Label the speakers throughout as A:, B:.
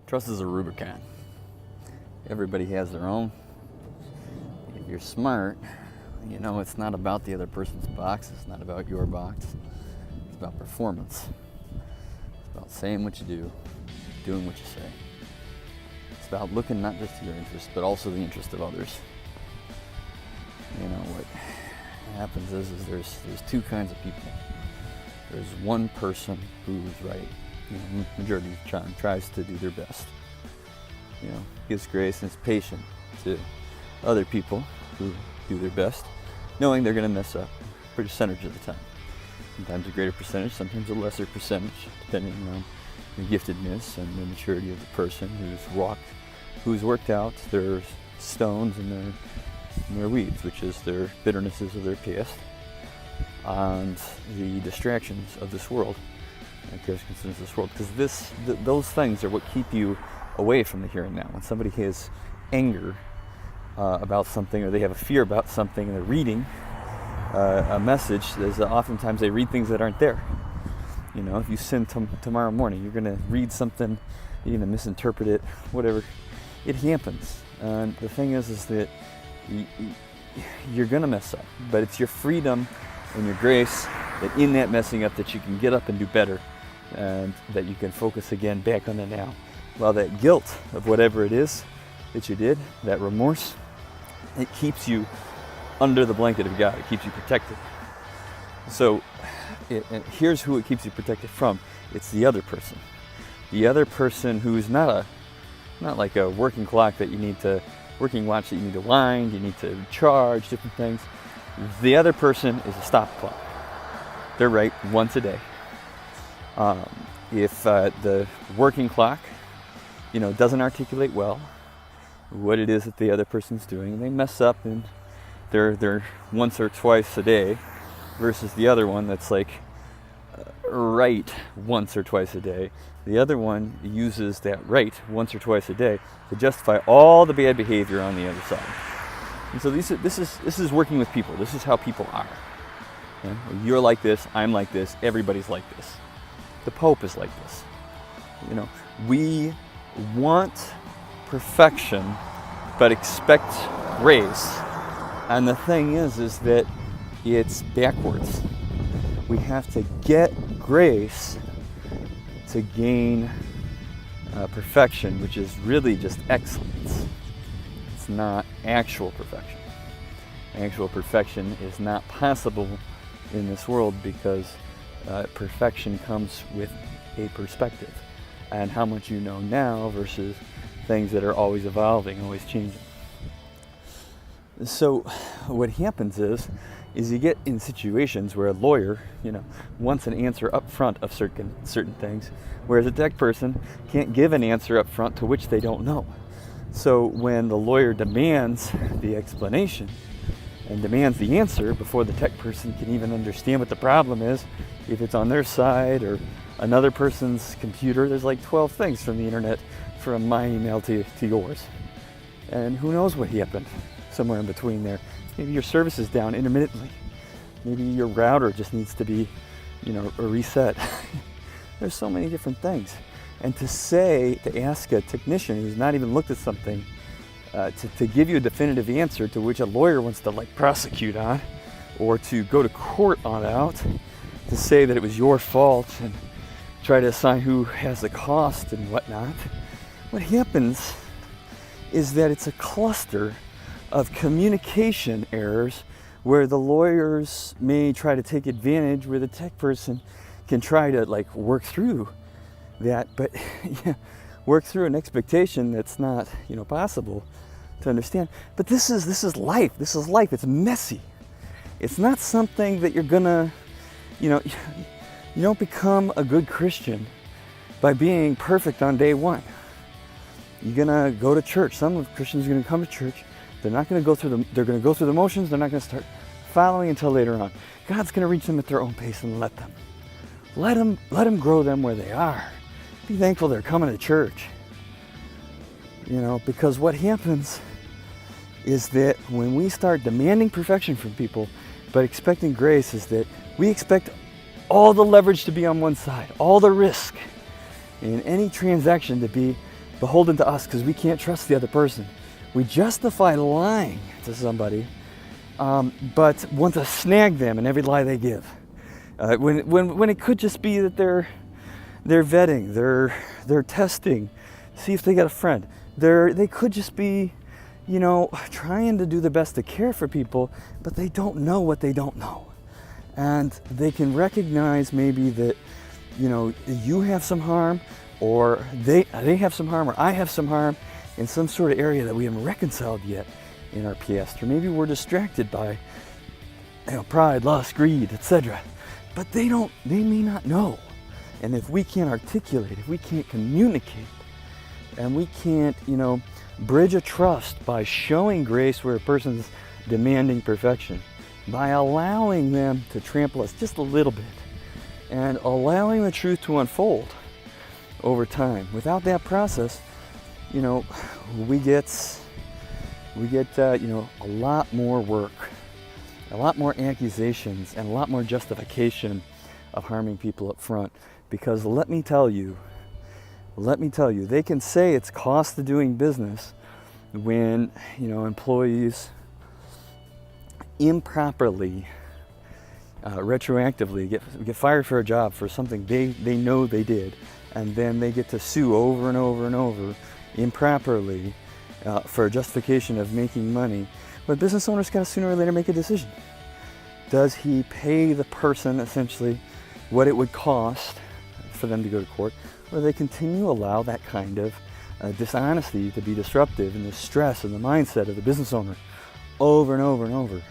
A: Trust is a Rubicon. Everybody has their own. If you're smart, you know it's not about the other person's box. It's not about your box. It's about performance. It's about saying what you do, doing what you say. It's about looking not just to your interest, but also the interest of others. You know, what happens is there's two kinds of people. There's one person who's right. You know, majority of the time tries to do their best. You know, gives grace and is patient to other people who do their best, knowing they're going to mess up a percentage of the time. Sometimes a greater percentage, sometimes a lesser percentage, depending on the giftedness and the maturity of the person who's worked out their stones and their weeds, which is their bitternesses of their past, and the distractions of this world. And Christ considers this world, because those things are what keep you away from the here and now. When somebody has anger about something, or they have a fear about something, and they're reading a message, there's oftentimes they read things that aren't there. You know, if you sin tomorrow morning, you're going to read something, you're going to misinterpret it, whatever. It happens. And the thing is that you're going to mess up, but it's your freedom and your grace that in that messing up that you can get up and do better, and that you can focus again back on the now. While that guilt of whatever it is that you did, that remorse, it keeps you under the blanket of God. It keeps you protected. So and here's who it keeps you protected from. It's the other person. The other person who's not like a working watch that you need to wind, you need to charge, different things. The other person is a stop clock. They're right once a day. If the working clock, doesn't articulate well what it is that the other person's doing, and they mess up and they're once or twice a day, versus the other one that's like right once or twice a day. The other one uses that right once or twice a day to justify all the bad behavior on the other side. And so this is working with people. This is how people are. Okay? You're like this, I'm like this, everybody's like this. The Pope is like this. We want perfection, but expect grace. And the thing is that it's backwards. We have to get grace to gain perfection, which is really just excellence. It's not actual perfection. Actual perfection is not possible in this world, because perfection comes with a perspective and how much you know now versus things that are always evolving, always changing. So what happens is you get in situations where a lawyer, wants an answer up front of certain things, whereas a tech person can't give an answer up front to which they don't know. So when the lawyer demands the explanation and demands the answer before the tech person can even understand what the problem is, if it's on their side or another person's computer, there's like 12 things from the internet, from my email to yours. And who knows what happened somewhere in between there. Maybe your service is down intermittently. Maybe your router just needs to be, reset. There's so many different things. And to ask a technician who's not even looked at something to give you a definitive answer to which a lawyer wants to prosecute on, or to go to court on out, to say that it was your fault and try to assign who has the cost and whatnot. What happens is that it's a cluster of communication errors where the lawyers may try to take advantage, where the tech person can try to work through that, but work through an expectation that's not possible to understand. But this is life. This is life. It's messy. It's not something that you're gonna, you don't become a good Christian by being perfect on day one. You're gonna go to church. Some Christians are gonna come to church. They're not gonna go through they're gonna go through the motions. They're not gonna start following until later on. God's gonna reach them at their own pace and let them grow them where they are. Be thankful they're coming to church. Because what happens is that when we start demanding perfection from people, but expecting grace, is that we expect all the leverage to be on one side, all the risk in any transaction to be beholden to us because we can't trust the other person. We justify lying to somebody, but want to snag them in every lie they give. When it could just be that they're vetting, they're testing, see if they got a friend. They could just be, trying to do their best to care for people, but they don't know what they don't know. And they can recognize maybe that, you have some harm, or they have some harm, or I have some harm in some sort of area that we haven't reconciled yet in our past. Or maybe we're distracted by pride, lust, greed, etc. But they may not know. And if we can't articulate, if we can't communicate, and we can't, bridge a trust by showing grace where a person's demanding perfection, by allowing them to trample us just a little bit, and allowing the truth to unfold over time. Without that process, we get a lot more work, a lot more accusations, and a lot more justification of harming people up front. Because let me tell you, they can say it's cost of doing business when, employees improperly, retroactively get fired for a job for something they know they did, and then they get to sue over and over and over improperly for a justification of making money. But business owners got to sooner or later make a decision. Does he pay the person essentially what it would cost for them to go to court, or they continue to allow that kind of dishonesty to be disruptive in the stress and the mindset of the business owner over and over and over?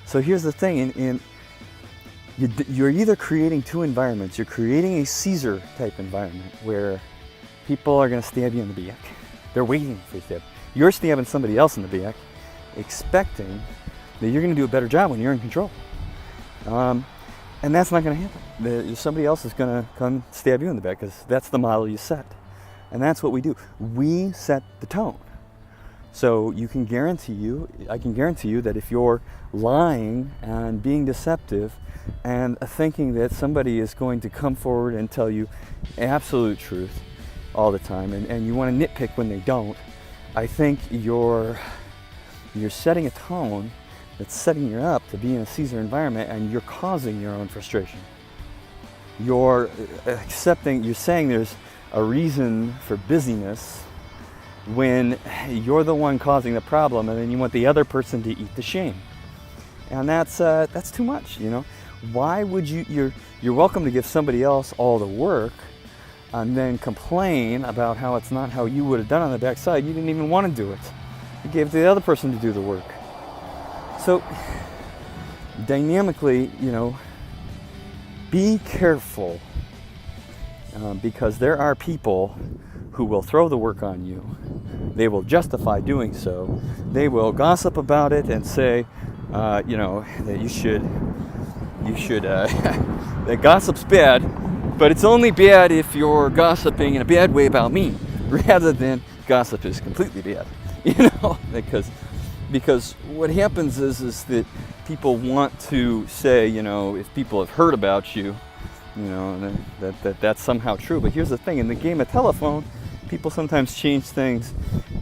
A: So here's the thing, you're either creating two environments. You're creating a Caesar type environment where people are going to stab you in the back. They're waiting for you to stab. You're stabbing somebody else in the back, expecting that you're going to do a better job when you're in control. And that's not going to happen. Somebody else is going to come stab you in the back because that's the model you set. And that's what we do. We set the tone. So I can guarantee you that if you're lying and being deceptive and thinking that somebody is going to come forward and tell you absolute truth all the time, and you want to nitpick when they don't, I think you're setting a tone that's setting you up to be in a Caesar environment, and you're causing your own frustration. You're saying there's a reason for busyness when you're the one causing the problem, and then you want the other person to eat the shame. And that's too much, Why would you're welcome to give somebody else all the work and then complain about how it's not how you would have done on the backside. You didn't even want to do it. You gave the other person to do the work. So dynamically, be careful, because there are people who will throw the work on you. They will justify doing so. They will gossip about it and say, that you should that gossip's bad, but it's only bad if you're gossiping in a bad way about me, rather than gossip is completely bad, because what happens is that people want to say, if people have heard about you, that's somehow true. But here's the thing, in the game of telephone, people sometimes change things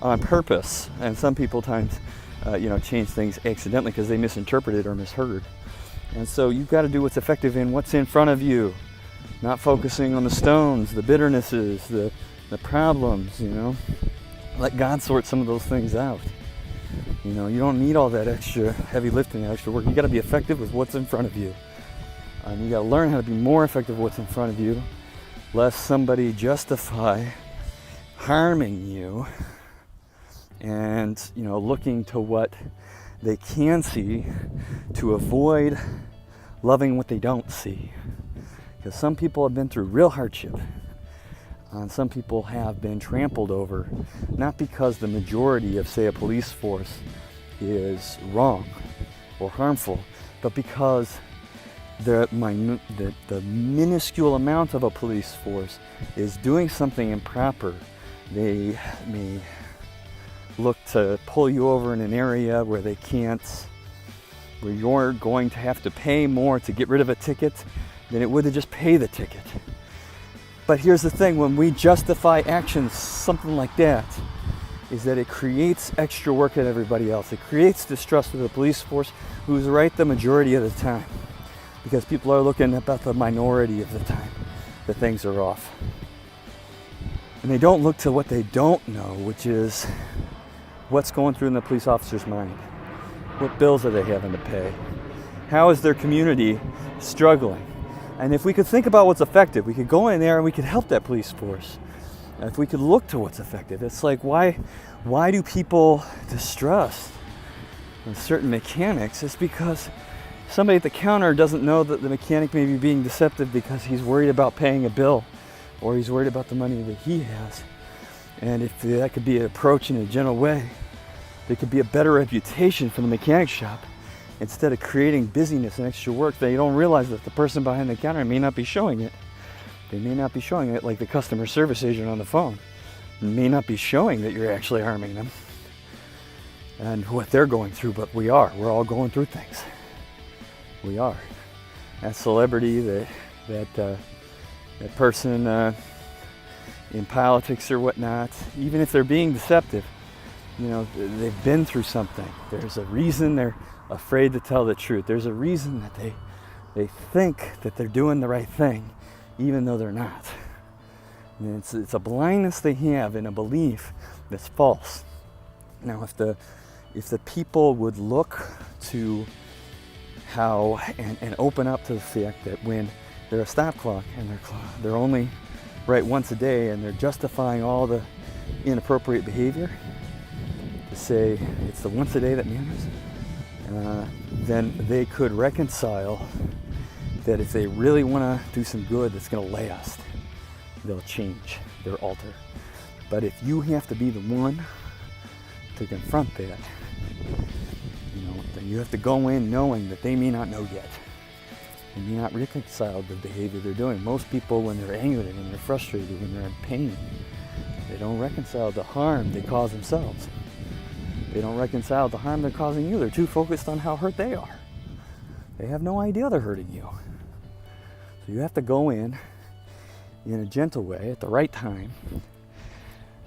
A: on purpose, and some people change things accidentally because they misinterpreted or misheard. And so you've got to do what's effective in what's in front of you, not focusing on the stones, the bitternesses, the problems, Let God sort some of those things out. You don't need all that extra heavy lifting, extra work. You got to be effective with what's in front of you. You got to learn how to be more effective with what's in front of you, lest somebody justify harming you and, looking to what they can see to avoid loving what they don't see. Because some people have been through real hardship. And some people have been trampled over, not because the majority of, say, a police force is wrong or harmful, but because the minuscule amount of a police force is doing something improper. They may look to pull you over in an area where they can't, where you're going to have to pay more to get rid of a ticket than it would to just pay the ticket. But here's the thing, when we justify actions, something like that, is that it creates extra work at everybody else. It creates distrust of the police force, who's right the majority of the time. Because people are looking about the minority of the time that things are off. And they don't look to what they don't know, which is what's going through in the police officer's mind. What bills are they having to pay? How is their community struggling? And if we could think about what's effective, we could go in there and we could help that police force. And if we could look to what's effective, it's like, why do people distrust certain mechanics? It's because somebody at the counter doesn't know that the mechanic may be being deceptive because he's worried about paying a bill, or he's worried about the money that he has. And if that could be approached in a gentle way, there could be a better reputation for the mechanic shop. Instead of creating busyness and extra work, they don't realize that the person behind the counter may not be showing it. They may not be showing it, like the customer service agent on the phone. They may not be showing that you're actually harming them and what they're going through, but we are. We're all going through things. We are. That celebrity, that person in politics or whatnot, even if they're being deceptive, they've been through something. There's a reason they're afraid to tell the truth. There's a reason that they think that they're doing the right thing, even though they're not. And it's a blindness they have in a belief that's false. Now, if the people would look to how and open up to the fact that when they're a stop clock and they're only right once a day, and they're justifying all the inappropriate behavior to say it's the once a day that matters, then they could reconcile that if they really want to do some good that's going to last, they'll change, they'll alter. But if you have to be the one to confront that, then you have to go in knowing that they may not know yet. They may not reconcile the behavior they're doing. Most people, when they're angry, when they're frustrated, when they're in pain, they don't reconcile the harm they cause themselves. They don't reconcile the harm they're causing you. They're too focused on how hurt they are. They have no idea they're hurting you. So you have to go in a gentle way at the right time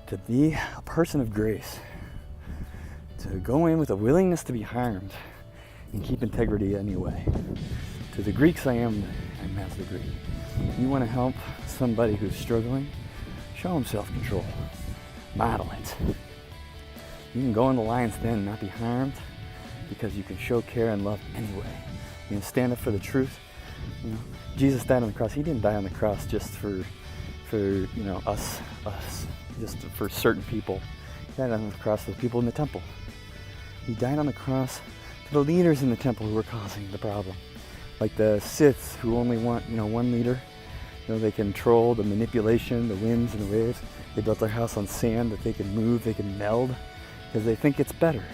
A: to be a person of grace, to go in with a willingness to be harmed and keep integrity anyway. To the Greeks, I am as the Greek. You want to help somebody who's struggling? Show them self-control. Model it. You can go in the lion's den and not be harmed because you can show care and love anyway. You can stand up for the truth. Jesus died on the cross. He didn't die on the cross just for us, just for certain people. He died on the cross for the people in the temple. He died on the cross for the leaders in the temple who were causing the problem. Like the Sith, who only want, one leader. They control the manipulation, the winds and the waves. They built their house on sand that they can move, they can meld, because they think it's better.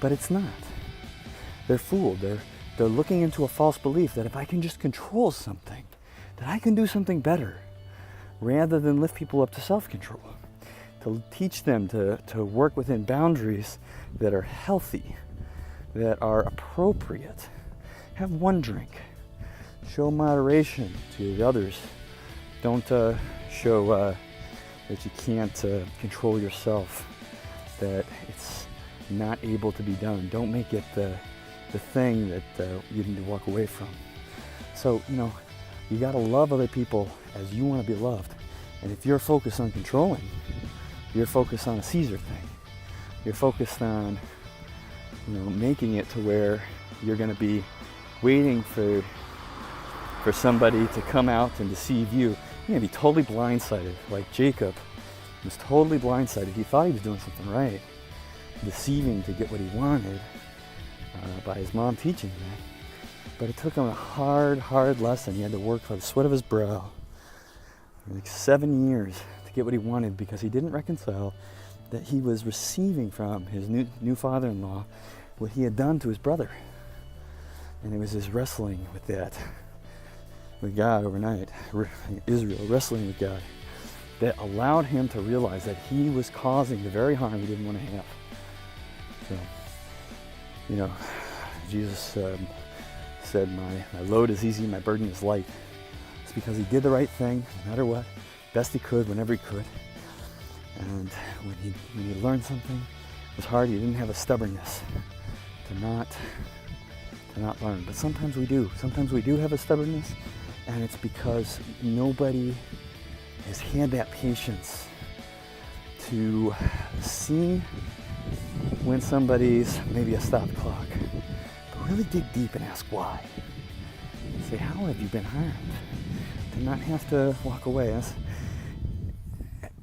A: But it's not. They're fooled. They're looking into a false belief that if I can just control something, that I can do something better, rather than lift people up to self-control. To teach them to work within boundaries that are healthy, that are appropriate. Have one drink. Show moderation to the others. Don't show that you can't control yourself, that it's not able to be done. Don't make it the thing that you need to walk away from. So, you got to love other people as you want to be loved. And if you're focused on controlling, you're focused on a Caesar thing. You're focused on, making it to where you're going to be waiting for somebody to come out and deceive you. You're going to be totally blindsided, like Jacob was totally blindsided. He thought he was doing something right, deceiving to get what he wanted by his mom teaching him. But it took him a hard lesson. He had to work by the sweat of his brow, like 7 years, to get what he wanted, because he didn't reconcile that he was receiving from his new father-in-law what he had done to his brother. And it was his wrestling with that, with God overnight, Israel wrestling with God, that allowed him to realize that he was causing the very harm he didn't want to have. So, Jesus said, my load is easy, my burden is light.
B: It's because he did the right thing, no matter what, best he could, whenever he could. And when he learned something, it was hard. He didn't have a stubbornness to not learn. But sometimes we do. Sometimes we do have a stubbornness, and it's because nobody has had that patience to see when somebody's maybe a stop clock, but really dig deep and ask why. Say, how have you been harmed? To not have to walk away,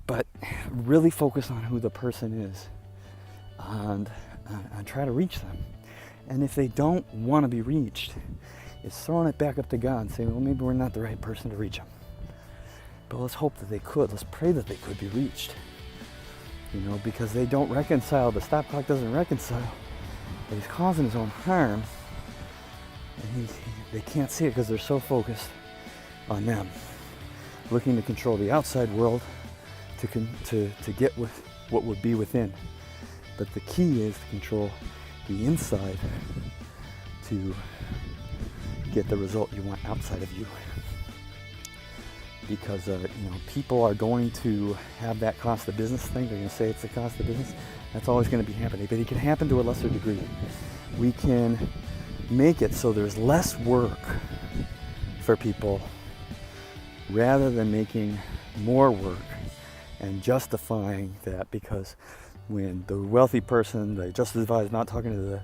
B: but really focus on who the person is and try to reach them. And if they don't want to be reached, it's throwing it back up to God and saying, well, maybe we're not the right person to reach them. But let's hope that they could. Let's pray that they could be reached. Because they don't reconcile. The stop clock doesn't reconcile. But he's causing his own harm. And they can't see it because they're so focused on them, looking to control the outside world to get with what would be within. But the key is to control the inside to get the result you want outside of you. Because people are going to have that cost of business thing. They're going to say it's the cost of business. That's always going to be happening. But it can happen to a lesser degree. We can make it so there's less work for people rather than making more work and justifying that, because when the wealthy person, they justify not talking to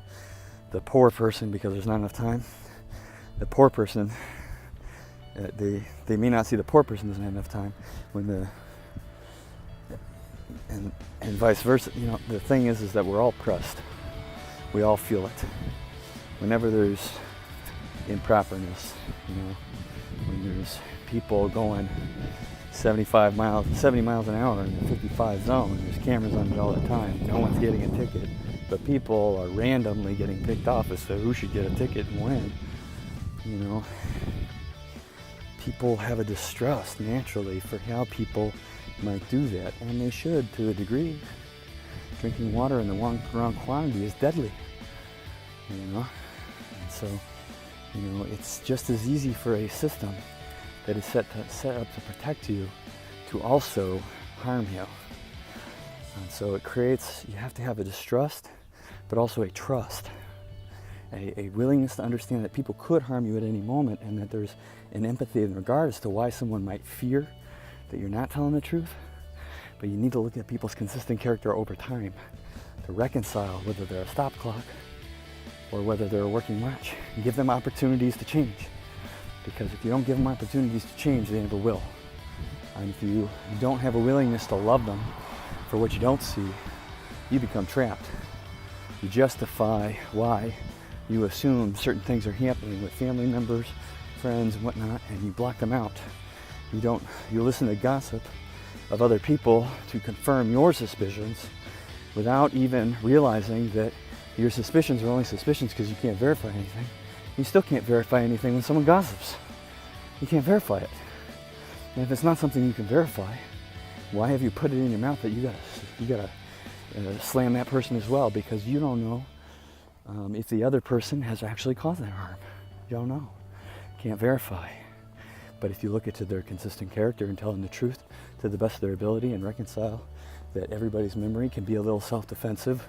B: the poor person because there's not enough time. The poor person, they may not see the poor person doesn't have enough time and vice versa. The thing is that we're all pressed. We all feel it. Whenever there's improperness, when there's people going 70 miles an hour in the 55 zone, and there's cameras on it all the time. No one's getting a ticket, but people are randomly getting picked off as to who should get a ticket and when. People have a distrust naturally for how people might do that, and they should to a degree. Drinking water in the wrong quantity is deadly, And so, it's just as easy for a system that is set up to protect you to also harm you. And so you have to have a distrust, but also a trust. A willingness to understand that people could harm you at any moment, and that there's an empathy in regards to why someone might fear that you're not telling the truth. But you need to look at people's consistent character over time to reconcile whether they're a stop clock or whether they're a working watch, and give them opportunities to change. Because if you don't give them opportunities to change, they never will. And if you don't have a willingness to love them for what you don't see, you become trapped. You justify why you assume certain things are happening with family members, friends, and whatnot, and you block them out. You listen to gossip of other people to confirm your suspicions without even realizing that your suspicions are only suspicions because you can't verify anything. You still can't verify anything when someone gossips. You can't verify it. And if it's not something you can verify, why have you put it in your mouth that you gotta slam that person as well? Because you don't know if the other person has actually caused that harm. You don't know. Can't verify. But if you look into their consistent character and tell them the truth to the best of their ability and reconcile that everybody's memory can be a little self-defensive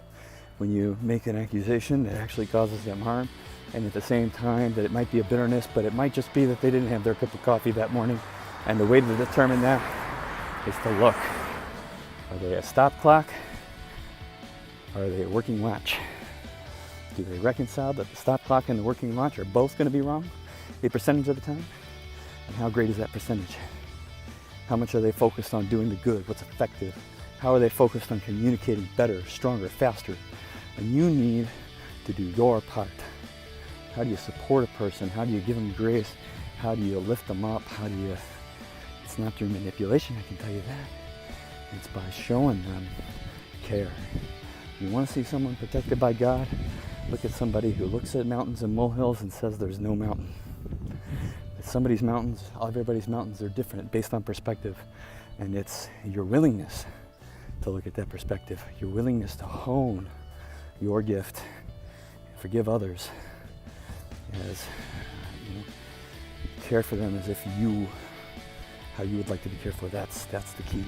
B: when you make an accusation that actually causes them harm, and at the same time that it might be a bitterness, but it might just be that they didn't have their cup of coffee that morning. And the way to determine that is to look. Are they a stop clock? Or are they a working watch? Do they reconcile that the stop clock and the working watch are both going to be wrong a percentage of the time? And how great is that percentage? How much are they focused on doing the good? What's effective? How are they focused on communicating better, stronger, faster? And you need to do your part. How do you support a person? How do you give them grace? How do you lift them up? It's not through manipulation, I can tell you that. It's by showing them care. You want to see someone protected by God? Look at somebody who looks at mountains and molehills and says there's no mountain. Somebody's mountains, everybody's mountains are different based on perspective. And it's your willingness to look at that perspective, your willingness to hone your gift, forgive others, as care for them as if how you would like to be cared for. That's the key.